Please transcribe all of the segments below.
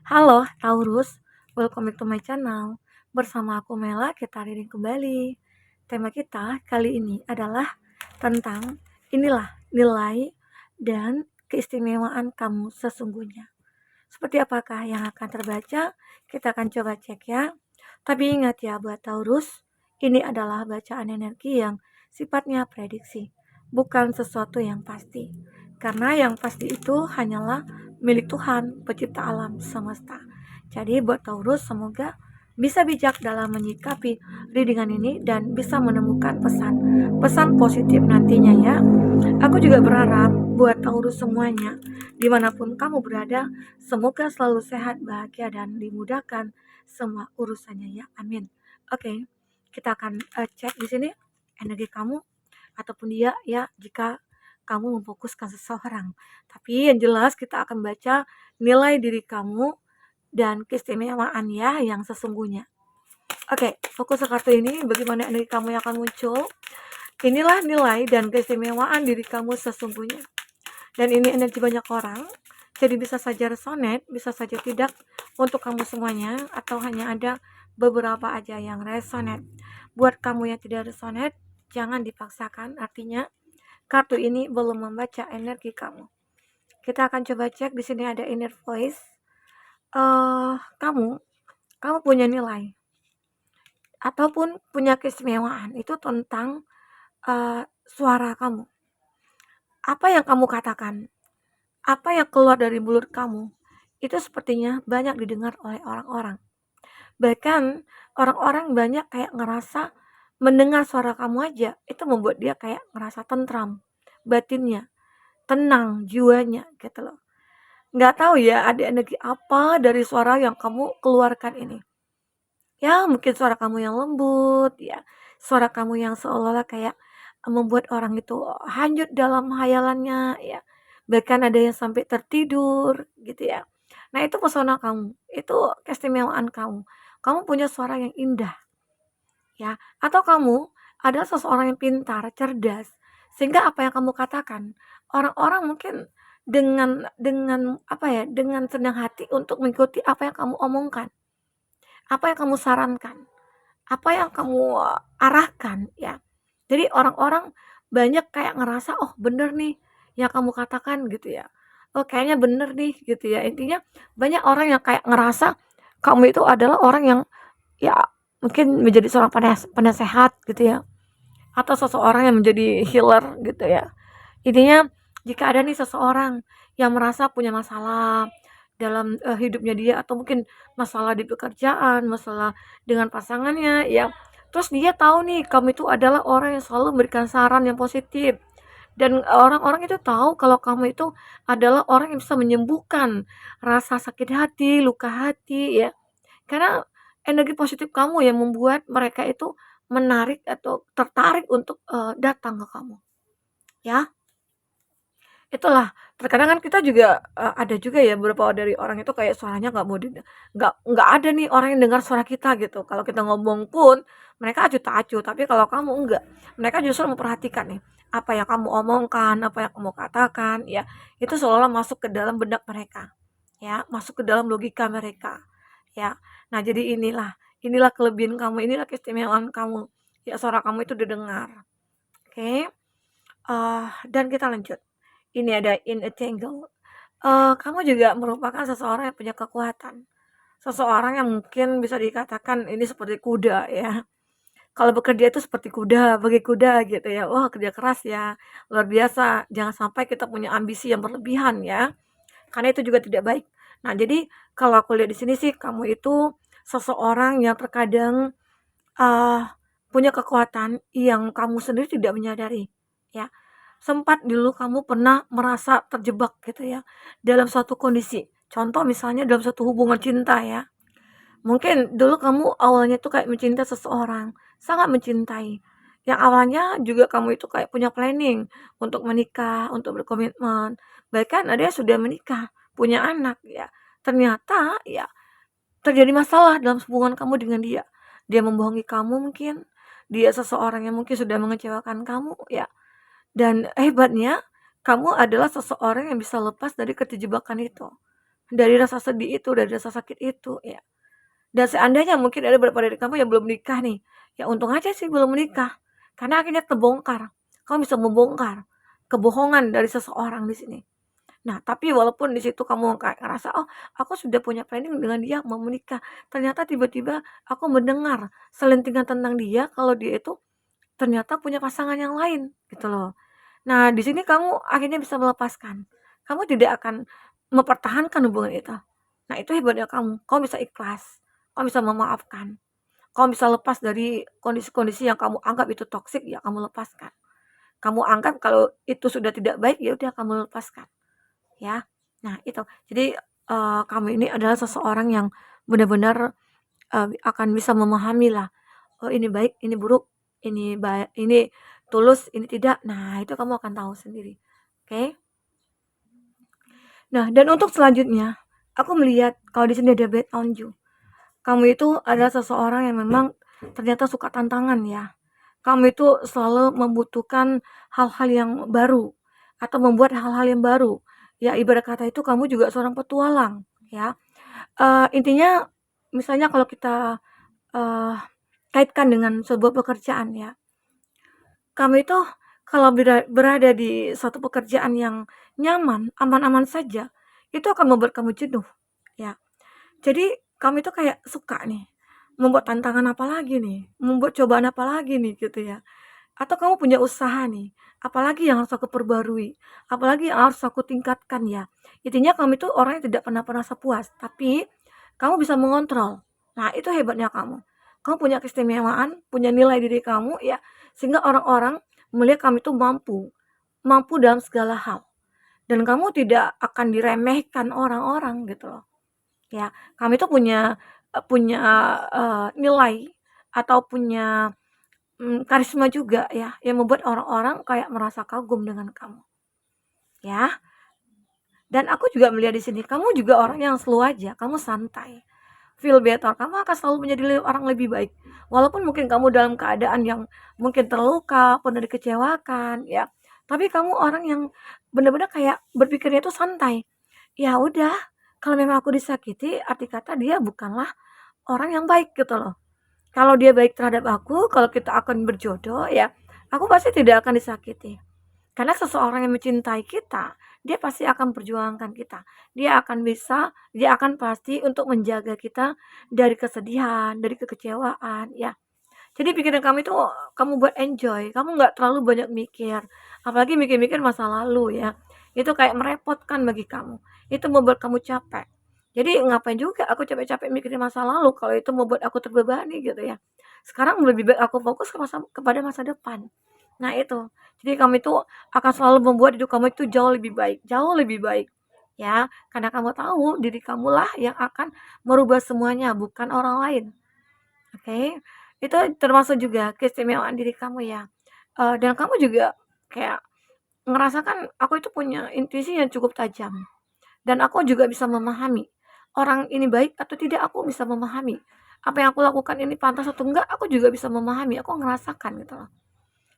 Halo Taurus, welcome back to my channel. Bersama aku Mela, kita reading kembali. Tema kita kali ini adalah tentang inilah nilai dan keistimewaan kamu sesungguhnya. Seperti apakah yang akan terbaca? Kita akan coba cek ya. Tapi ingat ya buat Taurus, ini adalah bacaan energi yang sifatnya prediksi, bukan sesuatu yang pasti. Karena yang pasti itu hanyalah milik Tuhan, pencipta alam semesta. Jadi buat Taurus semoga bisa bijak dalam menyikapi readingan ini dan bisa menemukan pesan positif nantinya ya. Aku juga berharap buat Taurus semuanya, dimanapun kamu berada, semoga selalu sehat, bahagia, dan dimudahkan semua urusannya ya. Amin. Oke, kita akan cek di sini energi kamu ataupun dia ya jika kamu memfokuskan seseorang. Tapi yang jelas kita akan baca nilai diri kamu dan keistimewaan ya yang sesungguhnya. Oke, fokus ke kartu ini bagaimana energi kamu yang akan muncul. Inilah nilai dan keistimewaan diri kamu sesungguhnya. Dan ini energi banyak orang, jadi bisa saja resonate, bisa saja tidak untuk kamu semuanya, atau hanya ada beberapa aja yang resonate. Buat kamu yang tidak resonate, jangan dipaksakan, artinya kartu ini belum membaca energi kamu. Kita akan coba cek, di sini ada inner voice. Kamu punya nilai, ataupun punya keistimewaan, itu tentang suara kamu. Apa yang kamu katakan, apa yang keluar dari mulut kamu, itu sepertinya banyak didengar oleh orang-orang. Bahkan orang-orang banyak kayak ngerasa mendengar suara kamu aja, itu membuat dia kayak ngerasa tentram, batinnya, tenang, jiwanya gitu loh. Nggak tahu ya ada energi apa dari suara yang kamu keluarkan ini. Ya mungkin suara kamu yang lembut, ya suara kamu yang seolah-olah kayak membuat orang itu hanyut dalam hayalannya, ya bahkan ada yang sampai tertidur gitu ya. Nah itu pesona kamu, itu keistimewaan kamu. Kamu punya suara yang indah ya, atau kamu adalah seseorang yang pintar, cerdas, sehingga apa yang kamu katakan orang-orang mungkin dengan apa ya, dengan senang hati untuk mengikuti apa yang kamu omongkan, apa yang kamu sarankan, apa yang kamu arahkan ya. Jadi orang-orang banyak kayak ngerasa, "Oh bener nih yang kamu katakan," gitu ya. "Oh kayaknya bener nih," gitu ya. Intinya banyak orang yang kayak ngerasa kamu itu adalah orang yang ya mungkin menjadi seorang penasehat gitu ya, atau seseorang yang menjadi healer gitu ya. Intinya jika ada nih seseorang yang merasa punya masalah dalam hidupnya dia, atau mungkin masalah di pekerjaan, masalah dengan pasangannya ya. Terus dia tahu nih kamu itu adalah orang yang selalu memberikan saran yang positif. Dan orang-orang itu tahu kalau kamu itu adalah orang yang bisa menyembuhkan rasa sakit hati, luka hati ya. Karena energi positif kamu yang membuat mereka itu menarik atau tertarik untuk datang ke kamu. Ya. Itulah, terkadang kan kita juga, ada juga ya beberapa dari orang itu kayak suaranya nggak mau nggak ada nih orang yang dengar suara kita gitu. Kalau kita ngomong pun mereka acuh tak acuh, tapi kalau kamu enggak. Mereka justru memperhatikan nih, apa yang kamu omongkan, apa yang kamu katakan, ya, itu seolah-olah masuk ke dalam benak mereka, ya, masuk ke dalam logika mereka, ya. Nah, jadi inilah kelebihan kamu, inilah keistimewaan kamu, ya suara kamu itu didengar, oke? Dan kita lanjut. Ini ada in a tangle. Kamu juga merupakan seseorang yang punya kekuatan. Seseorang yang mungkin bisa dikatakan ini seperti kuda ya. Kalau bekerja itu seperti kuda, bagi kuda gitu ya. Wah, kerja keras ya, luar biasa. Jangan sampai kita punya ambisi yang berlebihan ya, karena itu juga tidak baik. Nah, jadi kalau aku lihat di sini sih kamu itu seseorang yang terkadang uh, punya kekuatan yang kamu sendiri tidak menyadari ya. Sempat dulu kamu pernah merasa terjebak gitu ya dalam suatu kondisi. Contoh misalnya dalam suatu hubungan cinta ya. Mungkin dulu kamu awalnya tuh kayak mencintai seseorang, sangat mencintai. Yang awalnya juga kamu itu kayak punya planning untuk menikah, untuk berkomitmen. Bahkan ada yang sudah menikah, punya anak ya. Ternyata ya terjadi masalah dalam hubungan kamu dengan dia. Dia membohongi kamu mungkin, dia seseorang yang mungkin sudah mengecewakan kamu ya. Dan hebatnya kamu adalah seseorang yang bisa lepas dari keterjebakan itu. dari rasa sedih itu, dari rasa sakit itu, ya. Dan seandainya mungkin ada beberapa dari kamu yang belum menikah nih, ya untung aja sih belum menikah, karena akhirnya terbongkar. Kamu bisa membongkar kebohongan dari seseorang di sini. Nah, tapi walaupun di situ kamu kayak ngerasa, "Oh, aku sudah punya planning dengan dia mau menikah." Ternyata tiba-tiba aku mendengar selentingan tentang dia kalau dia itu ternyata punya pasangan yang lain, gitu loh. Nah, di sini kamu akhirnya bisa melepaskan. Kamu tidak akan mempertahankan hubungan itu. Nah, itu hebatnya kamu. Kamu bisa ikhlas, kamu bisa memaafkan, kamu bisa lepas dari kondisi-kondisi yang kamu anggap itu toksik, ya kamu lepaskan. Kamu anggap kalau itu sudah tidak baik, ya udah kamu lepaskan, ya. Nah, itu. Jadi, kamu ini adalah seseorang yang benar-benar, akan bisa memahami lah, oh ini baik, ini buruk, ini tulus, ini tidak. Nah, itu kamu akan tahu sendiri. Oke? Nah, dan untuk selanjutnya, aku melihat kalau di sini ada bad on you. Kamu itu adalah seseorang yang memang ternyata suka tantangan ya. Kamu itu selalu membutuhkan hal-hal yang baru atau membuat hal-hal yang baru. Ya, ibarat kata itu kamu juga seorang petualang, ya. Intinya misalnya kalau kita, eee, kaitkan dengan sebuah pekerjaan ya. Kamu itu kalau berada di suatu pekerjaan yang nyaman, aman-aman saja, itu akan membuat kamu jenuh, ya. Jadi kamu itu kayak suka nih, membuat tantangan apa lagi nih, membuat cobaan apa lagi nih, gitu ya. Atau kamu punya usaha nih, apalagi yang harus aku perbarui, apalagi yang harus aku tingkatkan ya. Intinya kamu itu orang yang tidak pernah merasa puas, tapi kamu bisa mengontrol. Nah, itu hebatnya kamu. Kamu punya keistimewaan, punya nilai diri kamu ya, sehingga orang-orang melihat kamu itu mampu, mampu dalam segala hal. Dan kamu tidak akan diremehkan orang-orang gitu loh. Ya, kamu itu punya nilai atau punya karisma juga ya, yang membuat orang-orang kayak merasa kagum dengan kamu, ya. Dan aku juga melihat di sini, kamu juga orang yang slow aja, kamu santai, feel better, kamu akan selalu menjadi orang lebih baik. Walaupun mungkin kamu dalam keadaan yang mungkin terluka, pernah dikecewakan, ya. Tapi kamu orang yang benar-benar kayak berpikirnya itu santai. Ya udah, kalau memang aku disakiti, arti kata dia bukanlah orang yang baik gitu loh. Kalau dia baik terhadap aku, kalau kita akan berjodoh ya, aku pasti tidak akan disakiti. Karena seseorang yang mencintai kita, dia pasti akan perjuangkan kita. Dia akan pasti untuk menjaga kita dari kesedihan, dari kekecewaan, ya. Jadi pikiran kamu itu kamu buat enjoy, kamu nggak terlalu banyak mikir, apalagi mikir-mikir masa lalu ya. Itu kayak merepotkan bagi kamu. Itu membuat kamu capek. Jadi ngapain juga aku capek-capek mikirin masa lalu kalau itu membuat aku terbebani gitu ya. Sekarang lebih baik aku fokus kepada masa depan. Nah itu. Jadi kamu itu akan selalu membuat hidup kamu itu jauh lebih baik. Ya, karena kamu tahu diri kamulah yang akan merubah semuanya, bukan orang lain. Oke, itu termasuk juga keistimewaan diri kamu ya, dan kamu juga kayak ngerasakan aku itu punya intuisi yang cukup tajam, dan aku juga bisa memahami, orang ini baik atau tidak aku bisa memahami, apa yang aku lakukan ini pantas atau enggak aku juga bisa memahami, aku ngerasakan gitu loh.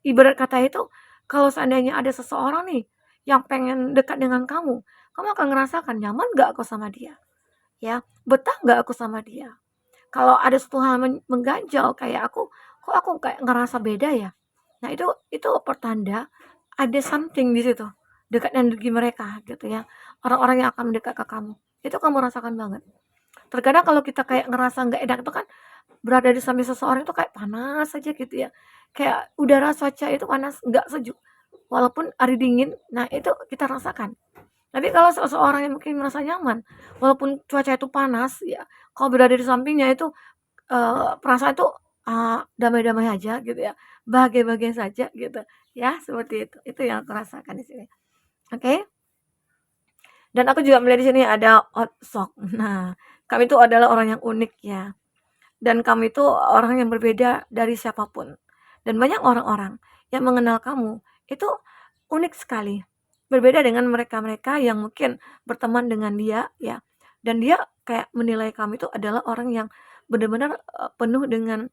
Ibarat kata itu, kalau seandainya ada seseorang nih, yang pengen dekat dengan kamu, kamu akan ngerasakan nyaman nggak aku sama dia, ya, betah nggak aku sama dia. Kalau ada suatu hal mengganjal kayak aku, kok aku kayak ngerasa beda ya? Nah itu pertanda ada something di situ, dekat energi mereka gitu ya, orang-orang yang akan mendekat ke kamu, itu kamu rasakan banget. Terkadang kalau kita kayak ngerasa nggak enak itu kan, berada di samping seseorang itu kayak panas aja gitu ya, kayak udara cuaca itu panas, nggak sejuk, walaupun hari dingin, nah itu kita rasakan. Tapi kalau seseorang yang mungkin merasa nyaman, walaupun cuaca itu panas ya, kalau berada di sampingnya itu perasaan itu, damai-damai aja gitu ya, bahagia-bahagia saja gitu, ya seperti itu. Itu yang aku rasakan di sini, oke? Dan aku juga melihat di sini ada hot sok. Nah, kami itu adalah orang yang unik ya, dan kami itu orang yang berbeda dari siapapun. Dan banyak orang-orang yang mengenal kamu itu unik sekali, berbeda dengan mereka-mereka yang mungkin berteman dengan dia ya, dan dia kayak menilai kamu itu adalah orang yang benar-benar, penuh dengan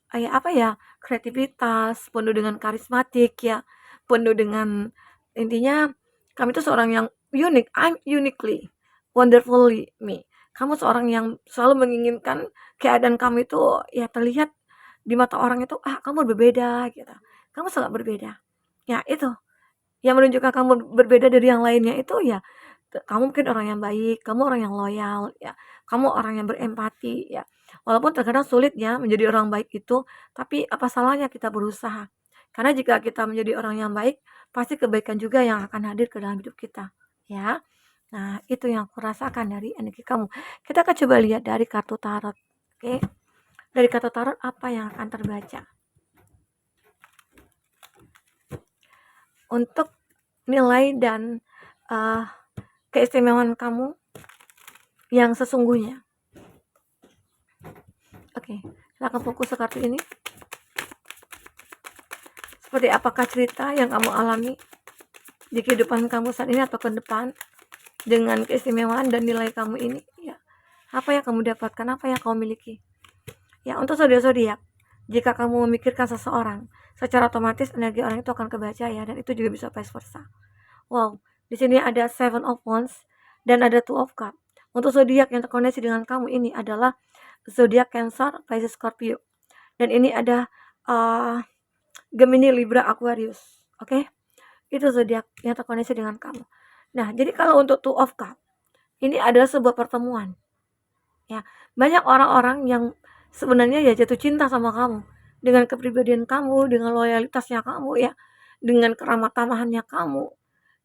kayak apa ya, kreativitas, penuh dengan karismatik ya, penuh dengan intinya kami itu seorang yang unik, I'm uniquely. wonderfully me. Kamu seorang yang selalu menginginkan keadaan kamu itu ya terlihat di mata orang itu, kamu berbeda gitu. Kamu sangat berbeda. Ya itu, yang menunjukkan kamu berbeda dari yang lainnya itu ya kamu mungkin orang yang baik, kamu orang yang loyal ya, kamu orang yang berempati ya. Walaupun terkadang sulit ya menjadi orang baik itu, tapi apa salahnya kita berusaha. Karena jika kita menjadi orang yang baik, pasti kebaikan juga yang akan hadir ke dalam hidup kita, ya. Nah, itu yang aku rasakan dari energi kamu. Kita akan coba lihat dari kartu tarot. Oke. Dari kartu tarot apa yang akan terbaca? Untuk nilai dan uh, keistimewaan kamu yang sesungguhnya. Oke, kita akan fokus ke kartu ini. Seperti apakah cerita yang kamu alami di kehidupan kamu saat ini atau ke depan dengan keistimewaan dan nilai kamu ini? Ya, apa yang kamu dapatkan, apa yang kamu miliki? Ya, untuk zodiak-zodiak, jika kamu memikirkan seseorang, secara otomatis energi orang itu akan kebaca ya, dan itu juga bisa vice versa. Wow, di sini ada Seven of Wands dan ada Two of Cups. Untuk zodiak yang terkoneksi dengan kamu ini adalah zodiak Cancer, Pisces, Scorpio. Dan ini ada Gemini, Libra, Aquarius. Oke? Itu zodiak yang terkoneksi dengan kamu. Nah, jadi kalau untuk Two of Cups, ini adalah sebuah pertemuan. Ya, banyak orang-orang yang sebenarnya ya jatuh cinta sama kamu dengan kepribadian kamu, dengan loyalitasnya kamu ya, dengan keramah tamahannya kamu.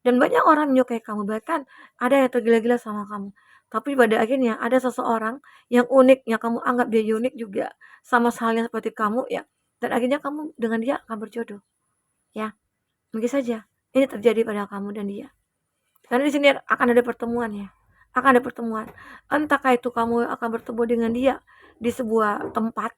Dan banyak orang menyukai kamu, bahkan ada yang tergila-gila sama kamu. Tapi pada akhirnya ada seseorang yang unik, yang kamu anggap dia unik juga, sama halnya seperti kamu ya. Dan akhirnya kamu dengan dia akan berjodoh. Ya, mungkin saja ini terjadi pada kamu dan dia. Karena di sini akan ada pertemuan ya. Akan ada pertemuan. Entahkah itu kamu akan bertemu dengan dia di sebuah tempat,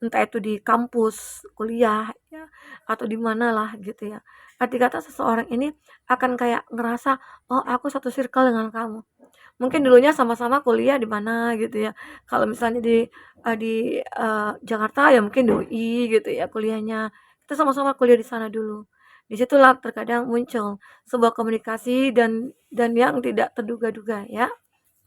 entah itu di kampus, kuliah, ya, atau di manalah gitu ya. Arti kata seseorang ini akan kayak ngerasa, oh aku satu circle dengan kamu. Mungkin dulunya sama-sama kuliah di mana gitu ya. Kalau misalnya di Jakarta ya mungkin di UI gitu ya kuliahnya. Kita sama-sama kuliah di sana dulu. Disitulah terkadang muncul sebuah komunikasi dan yang tidak terduga-duga ya.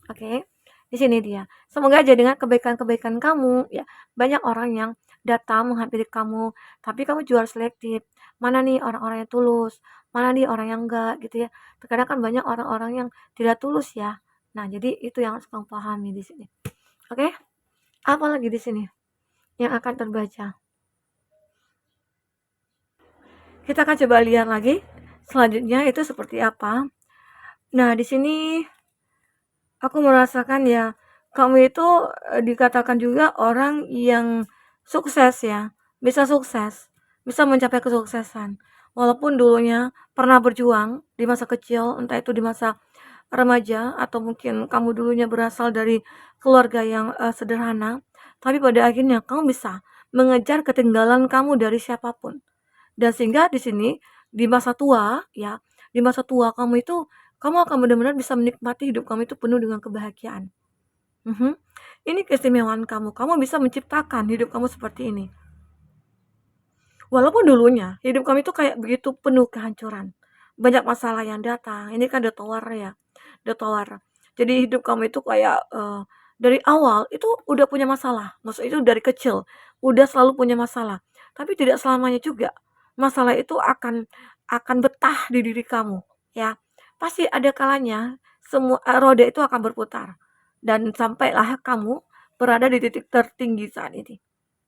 Oke. Di sini dia. Semoga aja dengan kebaikan-kebaikan kamu ya, banyak orang yang datang menghampiri kamu, tapi kamu juga harus selektif. Mana nih orang-orang yang tulus, mana nih orang yang enggak gitu ya. Terkadang kan banyak orang-orang yang tidak tulus ya. Nah, jadi itu yang harus kamu pahami di sini. Oke? Apa lagi di sini yang akan terbaca? Kita akan coba lihat lagi selanjutnya itu seperti apa. Nah, di sini aku merasakan ya, kamu itu dikatakan juga orang yang sukses ya, bisa mencapai kesuksesan. Walaupun dulunya pernah berjuang di masa kecil, entah itu di masa remaja atau mungkin kamu dulunya berasal dari keluarga yang sederhana, tapi pada akhirnya kamu bisa mengejar ketinggalan kamu dari siapapun. Dan sehingga di sini di masa tua ya, di masa tua kamu itu kamu akan benar-benar bisa menikmati hidup kamu itu penuh dengan kebahagiaan. Mhm. Ini keistimewaan kamu. Kamu bisa menciptakan hidup kamu seperti ini. Walaupun dulunya hidup kamu itu kayak begitu penuh kehancuran. Banyak masalah yang datang. Ini kan The Tower ya. The Tower. Jadi hidup kamu itu kayak dari awal itu udah punya masalah. Maksudnya itu dari kecil udah selalu punya masalah. Tapi tidak selamanya juga masalah itu akan betah di diri kamu, ya. Pasti ada kalanya semua roda itu akan berputar dan sampailah kamu berada di titik tertinggi saat ini,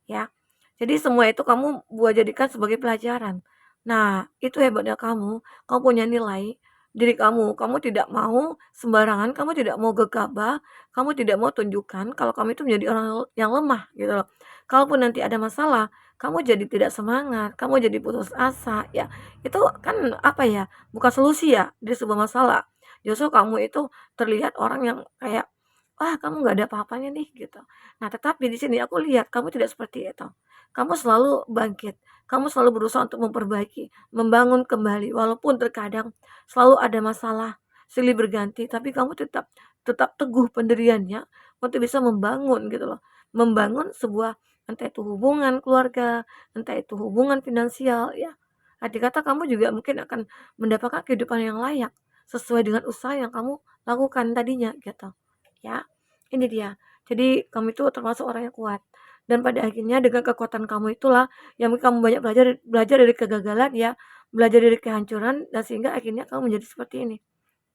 ya. Jadi semua itu kamu buat jadikan sebagai pelajaran. Nah, itu hebatnya kamu punya nilai diri kamu tidak mau sembarangan, kamu tidak mau gegabah, kamu tidak mau tunjukkan kalau kamu itu menjadi orang yang lemah gitu loh. Kalaupun nanti ada masalah, kamu jadi tidak semangat, kamu jadi putus asa, ya. Itu kan apa ya, bukan solusi ya di sebuah masalah. Justru kamu itu terlihat orang yang kayak, "Wah, kamu nggak ada apa-apanya nih," gitu. Nah, tetapi di sini aku lihat kamu tidak seperti itu. Kamu selalu bangkit, kamu selalu berusaha untuk memperbaiki, membangun kembali walaupun terkadang selalu ada masalah silih berganti, tapi kamu tetap tetap teguh pendiriannya untuk bisa membangun gitu loh. Membangun sebuah entah itu hubungan keluarga, entah itu hubungan finansial ya. Arti kata kamu juga mungkin akan mendapatkan kehidupan yang layak sesuai dengan usaha yang kamu lakukan tadinya gitu ya. Ini dia. Jadi kamu itu termasuk orang yang kuat, dan pada akhirnya dengan kekuatan kamu itulah yang kamu banyak belajar belajar dari kegagalan ya, belajar dari kehancuran, dan sehingga akhirnya kamu menjadi seperti ini.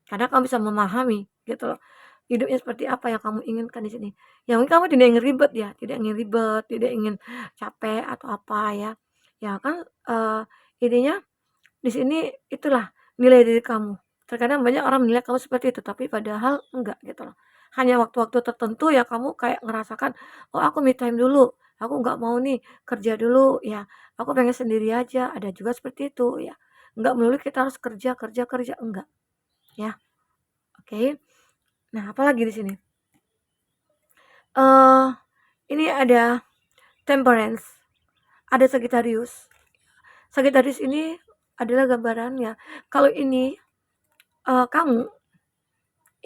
Karena kamu bisa memahami gitu loh, hidupnya seperti apa yang kamu inginkan di sini. Yang mungkin kamu tidak ingin ribet ya, tidak ingin ribet, tidak ingin capek atau apa ya. Ya kan, intinya di sini itulah nilai diri kamu. Terkadang banyak orang menilai kamu seperti itu, tapi padahal enggak gitu loh. Hanya waktu-waktu tertentu ya kamu kayak ngerasakan, "Oh aku me time dulu, aku nggak mau nih kerja dulu ya, aku pengen sendiri aja." Ada juga seperti itu ya. Enggak melulu kita harus kerja kerja kerja, enggak ya. Oke. Nah, apalagi di sini? eh ini ada Temperance, ada Sagittarius. Sagittarius ini adalah gambaran ya. Kalau ini kamu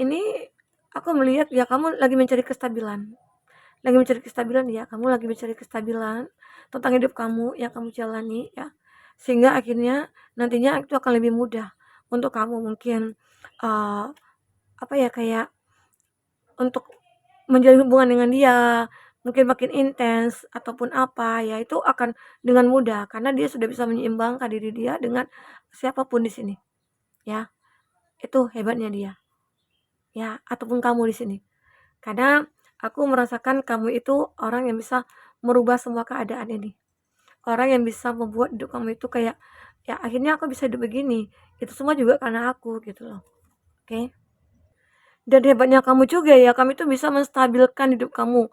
ini aku melihat ya kamu lagi mencari kestabilan. Lagi mencari kestabilan ya, kamu lagi mencari kestabilan tentang hidup kamu yang kamu jalani ya. Sehingga akhirnya nantinya itu akan lebih mudah untuk kamu mungkin eh apa ya kayak untuk menjalin hubungan dengan dia, mungkin makin intens ataupun apa, ya itu akan dengan mudah karena dia sudah bisa menyeimbangkan diri dia dengan siapapun di sini, ya. Itu hebatnya dia, ya, ataupun kamu di sini. Karena aku merasakan kamu itu orang yang bisa merubah semua keadaan ini. Orang yang bisa membuat hidup kamu itu kayak, ya akhirnya aku bisa hidup begini. Itu semua juga karena aku gitu loh. Oke. Dan hebatnya kamu juga ya, kamu itu bisa menstabilkan hidup kamu.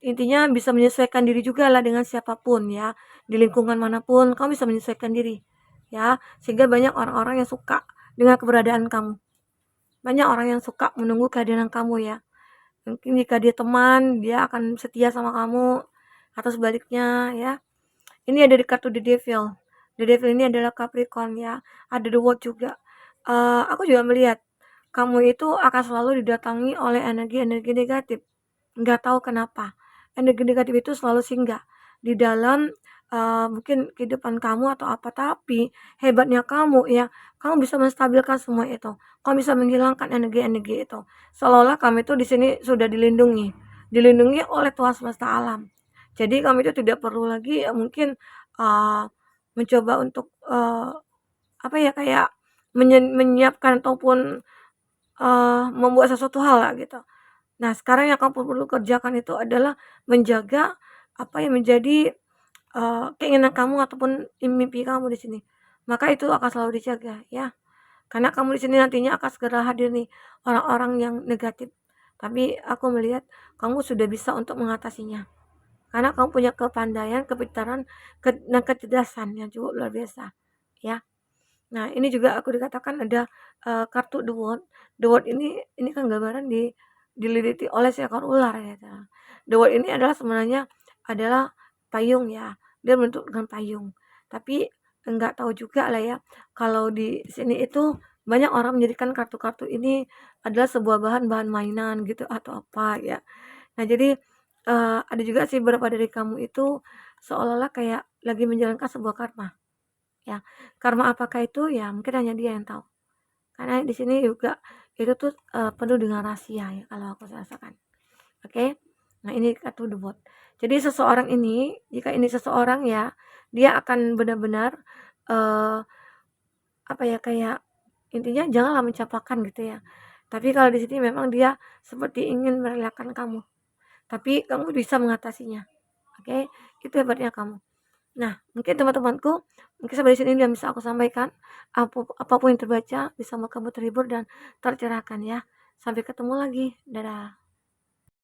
Intinya bisa menyesuaikan diri juga lah dengan siapapun ya. Di lingkungan manapun kamu bisa menyesuaikan diri. Ya, sehingga banyak orang-orang yang suka dengan keberadaan kamu. Banyak orang yang suka menunggu kehadiran kamu ya. Mungkin jika dia teman, dia akan setia sama kamu atau sebaliknya ya. Ini ada di kartu The Devil. The Devil ini adalah Capricorn ya. Ada The World juga. Aku juga melihat kamu itu akan selalu didatangi oleh energi-energi negatif. Nggak tahu kenapa. Energi negatif itu selalu singgah di dalam mungkin kehidupan kamu atau apa. Tapi hebatnya kamu ya, kamu bisa menstabilkan semua itu. Kamu bisa menghilangkan energi-energi itu. Seolah-olah kamu itu di sini sudah dilindungi. Dilindungi oleh Tuhan semesta alam. Jadi kamu itu tidak perlu lagi ya mungkin mencoba untuk apa ya kayak menyiapkan ataupun membuat sesuatu hal lah gitu. Nah, sekarang yang kamu perlu kerjakan itu adalah menjaga apa yang menjadi keinginan kamu ataupun mimpi kamu di sini. Maka itu akan selalu dijaga ya. Karena kamu di sini nantinya akan segera hadir nih orang-orang yang negatif. Tapi aku melihat kamu sudah bisa untuk mengatasinya. Karena kamu punya kepandaian, kepintaran, dan kecerdasan yang cukup luar biasa ya. Nah, ini juga aku dikatakan ada kartu The World. The World ini kan gambaran dililiti oleh seekor ular ya. The World ini adalah sebenarnya adalah payung ya. Dia bentuk dengan payung. Tapi enggak tahu juga lah ya kalau di sini itu banyak orang menjadikan kartu-kartu ini adalah sebuah bahan-bahan mainan gitu atau apa ya. Nah, jadi ada juga sih beberapa dari kamu itu seolah-olah kayak lagi menjalankan sebuah karma ya. Karma apakah itu ya mungkin hanya dia yang tahu. Karena di sini juga itu tuh penuh dengan rahasia ya kalau aku rasakan. Oke. Nah, ini kartu The Bot. Jadi seseorang ini, jika ini seseorang ya, dia akan benar-benar eh apa ya kayak intinya janganlah mencapakan gitu ya. Tapi kalau di sini memang dia seperti ingin merelakan kamu. Tapi kamu bisa mengatasinya. Oke, itu hebatnya kamu. Nah, mungkin teman-temanku, mungkin sampai di sini yang bisa aku sampaikan. Apapun yang terbaca bisa membuat kamu terhibur dan tercerahkan ya. Sampai ketemu lagi. Dadah.